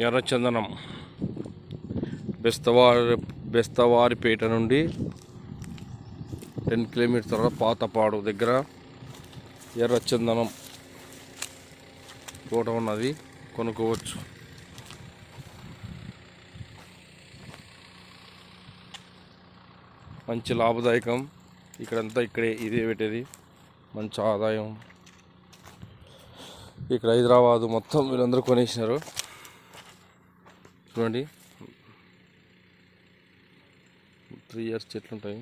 ఎర్రచందనం బెస్తవారిపేట నుండి 10 కిలోమీటర్ తర్వాత పాతపాడు దగ్గర ఎర్రచందనం తోట ఉన్నది, కొనుక్కోవచ్చు. మంచి లాభదాయకం. ఇక్కడంతా ఇదే పెట్టేది, మంచి ఆదాయం. ఇక్కడ హైదరాబాదు మొత్తం వీళ్ళందరూ కొనేసినారు. చూడండి 3 ఇయర్స్ చెట్లు ఉంటాయి.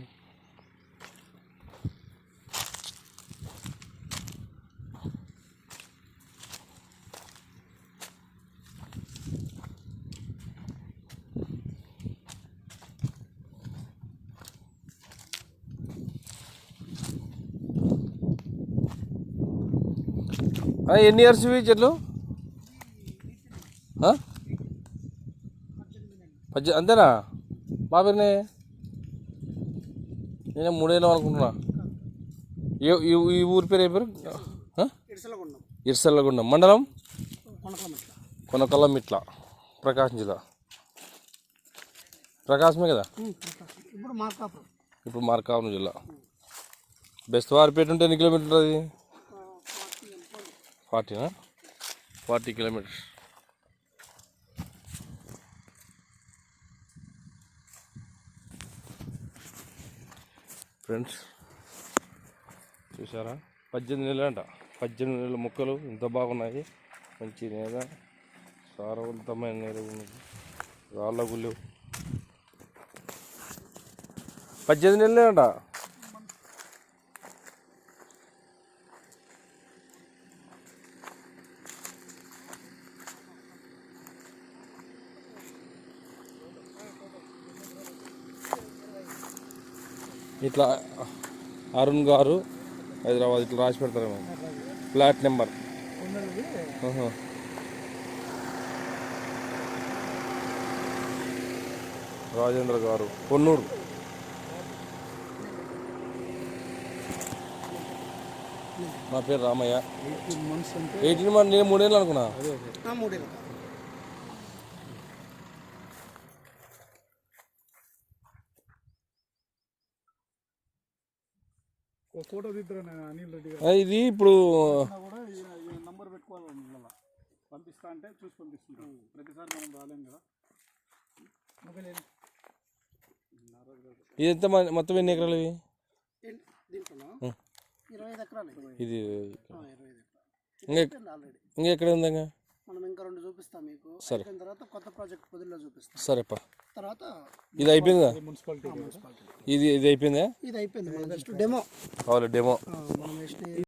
ఎన్ని ఇయర్స్ ఇవి చెట్లు? అంతేనా? బాబేనే నేను 3 ఏళ్ళు అనుకుంటున్నా. ఈ ఊరి పేరు ఏ పేరు? ఇర్సల్లగుండం, మండలం కొనకళ్ళమిట్ల, ప్రకాశం జిల్లా. ప్రకాశమే కదా, ఇప్పుడు మార్కాపురం జిల్లా. బెస్తవారిపేట ఉంటే ఎన్ని కిలోమీటర్ ఉంటుంది? 40 కిలోమీటర్స్. ఫ్రెండ్స్ చూసారా, 18 నెలలు అంట. 18 నెలల మొక్కలు ఇంత బాగున్నాయి. మంచి నేల, సారవంతమైన నేల ఉన్నది, రాళ్ళ గుళ్ళు. 18 నెలలే అంట. ఇట్లా అరుణ్ గారు హైదరాబాద్ ఇట్లా రాసి పెడతారేమో, ఫ్లాట్ నెంబర్. రాజేంద్ర గారు, కొన్నూరు. నా పేరు రామయ్య. 18 మంత్. నేను 3 ఏళ్ళు అనుకున్నా. ఇది ఇప్పుడు నంబర్ పెట్టుకోవాలి, పంపిస్తా అంటే చూసి పంపిస్తుంటాం. ప్రతిసారి మనం రాలేం కదా. ఇది ఎంత మొత్తం ఎన్ని ఎకరాలు ఇవి? ఇది ఇంకా ఎక్కడ ఉందా? మనం ఇంకా 2 చూపిస్తాం మీకు. సరే, తర్వాత కొత్త ప్రాజెక్ట్ పొదిలో చూపిస్తాం. సరేపా. తర్వాత ఇది అయిపోయిందా? ఇది అయిపోయిందా? ఇది అయిపోయింది. Demo demo.